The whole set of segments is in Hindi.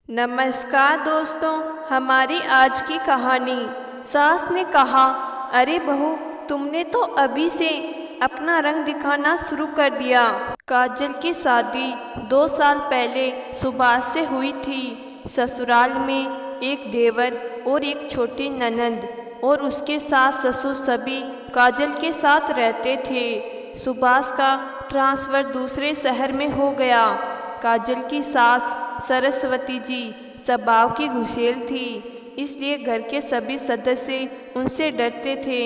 नमस्कार दोस्तों, हमारी आज की कहानी। सास ने कहा, अरे बहू, तुमने तो अभी से अपना रंग दिखाना शुरू कर दिया। काजल की शादी 2 साल पहले सुभाष से हुई थी। ससुराल में एक देवर और एक छोटी ननंद और उसके सास ससुर सभी काजल के साथ रहते थे। सुभाष का ट्रांसफ़र दूसरे शहर में हो गया। काजल की सास सरस्वती जी स्वभाव की घुसेल थी, इसलिए घर के सभी सदस्य उनसे डरते थे।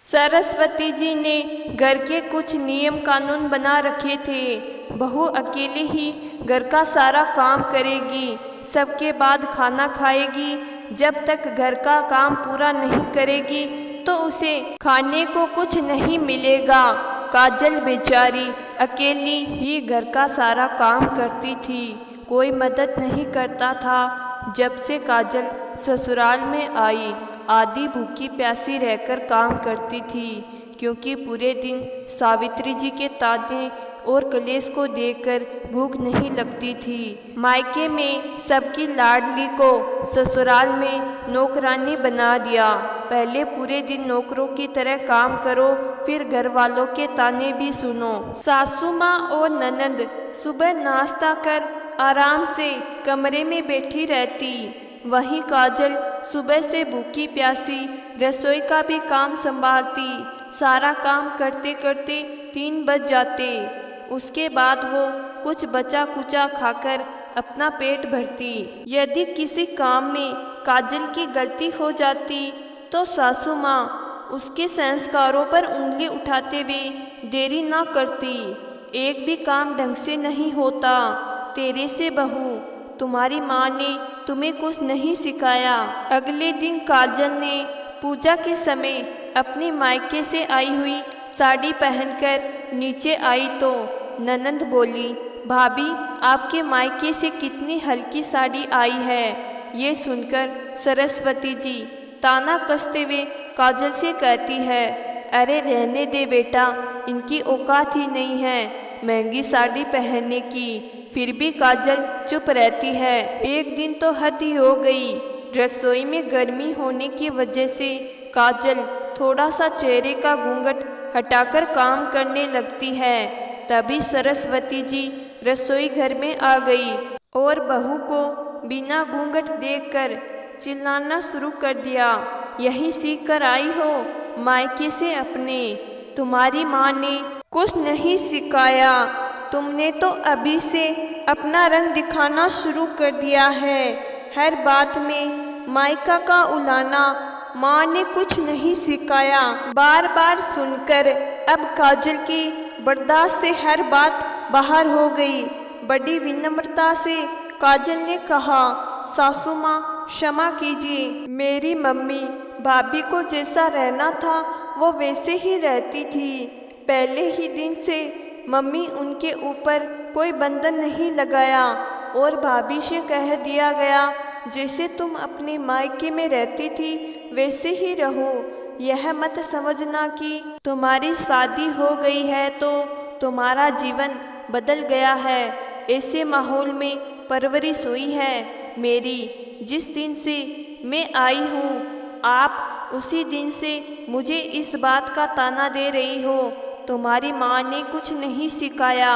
सरस्वती जी ने घर के कुछ नियम कानून बना रखे थे। बहू अकेली ही घर का सारा काम करेगी, सबके बाद खाना खाएगी। जब तक घर का काम पूरा नहीं करेगी तो उसे खाने को कुछ नहीं मिलेगा। काजल बेचारी अकेली ही घर का सारा काम करती थी, कोई मदद नहीं करता था। जब से काजल ससुराल में आई, आधी भूखी प्यासी रहकर काम करती थी, क्योंकि पूरे दिन सावित्री जी के ताने और कलेश को देखकर भूख नहीं लगती थी। मायके में सबकी लाडली को ससुराल में नौकरानी बना दिया। पहले पूरे दिन नौकरों की तरह काम करो, फिर घर वालों के ताने भी सुनो। सासू माँ और ननंद सुबह नाश्ता कर आराम से कमरे में बैठी रहती, वहीं काजल सुबह से भूखी प्यासी रसोई का भी काम संभालती। सारा काम करते करते 3 बज जाते। उसके बाद वो कुछ बचा कुचा खाकर अपना पेट भरती। यदि किसी काम में काजल की गलती हो जाती तो सासू माँ उसके संस्कारों पर उंगली उठाते हुए देरी ना करती। एक भी काम ढंग से नहीं होता तेरे से बहू, तुम्हारी माँ ने तुम्हें कुछ नहीं सिखाया। अगले दिन काजल ने पूजा के समय अपने मायके से आई हुई साड़ी पहनकर नीचे आई तो ननंद बोली, भाभी, आपके मायके से कितनी हल्की साड़ी आई है। ये सुनकर सरस्वती जी ताना कसते हुए काजल से कहती है, अरे रहने दे बेटा, इनकी औकात ही नहीं है महंगी साड़ी पहनने की। फिर भी काजल चुप रहती है। एक दिन तो हद ही हो गई। रसोई में गर्मी होने की वजह से काजल थोड़ा सा चेहरे का घूंघट हटाकर काम करने लगती है। तभी सरस्वती जी रसोई घर में आ गई और बहू को बिना घूंघट देखकर चिल्लाना शुरू कर दिया, यही सीख कर आई हो मायके से अपने? तुम्हारी माँ ने कुछ नहीं सिखाया, तुमने तो अभी से अपना रंग दिखाना शुरू कर दिया है। हर बात में मायका का उलाना, माँ ने कुछ नहीं सिखाया। बार बार सुनकर अब काजल की बर्दाश्त से हर बात बाहर हो गई। बड़ी विनम्रता से काजल ने कहा, सासू माँ क्षमा कीजिए, मेरी मम्मी भाभी को जैसा रहना था वो वैसे ही रहती थी। पहले ही दिन से मम्मी उनके ऊपर कोई बंधन नहीं लगाया और भाभी से कह दिया गया, जैसे तुम अपने मायके में रहती थी वैसे ही रहो। यह मत समझना कि तुम्हारी शादी हो गई है तो तुम्हारा जीवन बदल गया है। ऐसे माहौल में परवरिश हुई है मेरी। जिस दिन से मैं आई हूँ, आप उसी दिन से मुझे इस बात का ताना दे रही हो, तुम्हारी माँ ने कुछ नहीं सिखाया।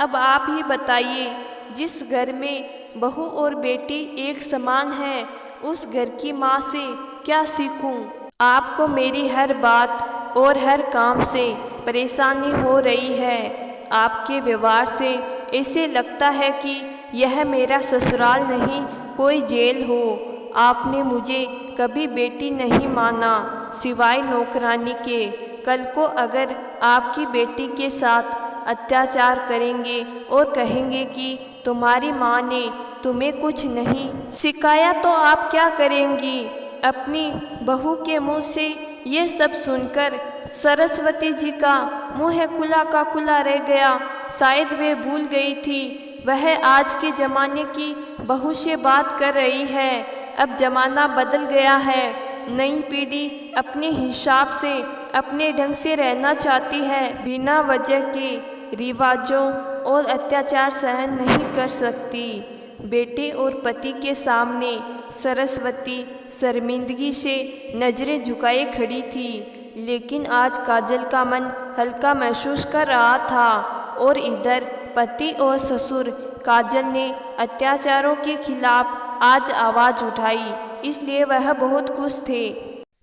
अब आप ही बताइए, जिस घर में बहू और बेटी एक समान है, उस घर की माँ से क्या सीखूं? आपको मेरी हर बात और हर काम से परेशानी हो रही है। आपके व्यवहार से ऐसे लगता है कि यह मेरा ससुराल नहीं, कोई जेल हो। आपने मुझे कभी बेटी नहीं माना, सिवाय नौकरानी के। कल को अगर आपकी बेटी के साथ अत्याचार करेंगे और कहेंगे कि तुम्हारी माँ ने तुम्हें कुछ नहीं सिखाया तो आप क्या करेंगी? अपनी बहू के मुंह से ये सब सुनकर सरस्वती जी का मुँह खुला का खुला रह गया। शायद वे भूल गई थी वह आज के ज़माने की बहू से बात कर रही है। अब ज़माना बदल गया है, नई पीढ़ी अपने हिसाब से अपने ढंग से रहना चाहती है, बिना वजह के रिवाजों और अत्याचार सहन नहीं कर सकती। बेटे और पति के सामने सरस्वती शर्मिंदगी से नज़रें झुकाए खड़ी थी। लेकिन आज काजल का मन हल्का महसूस कर रहा था और इधर पति और ससुर काजल ने अत्याचारों के खिलाफ आज आवाज़ उठाई, इसलिए वह बहुत खुश थे।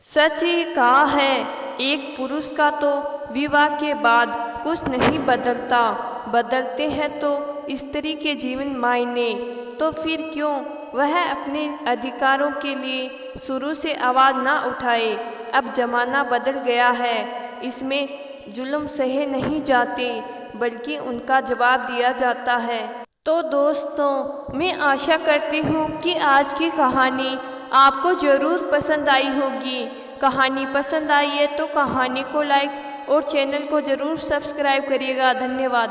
सच ही कहा है, एक पुरुष का तो विवाह के बाद कुछ नहीं बदलता, बदलते हैं तो स्त्री के जीवन मायने। तो फिर क्यों वह अपने अधिकारों के लिए शुरू से आवाज़ ना उठाए। अब ज़माना बदल गया है, इसमें जुल्म सहे नहीं जाते बल्कि उनका जवाब दिया जाता है। तो दोस्तों, मैं आशा करती हूँ कि आज की कहानी आपको ज़रूर पसंद आई होगी। कहानी पसंद आई है तो कहानी को लाइक और चैनल को ज़रूर सब्सक्राइब करिएगा। धन्यवाद।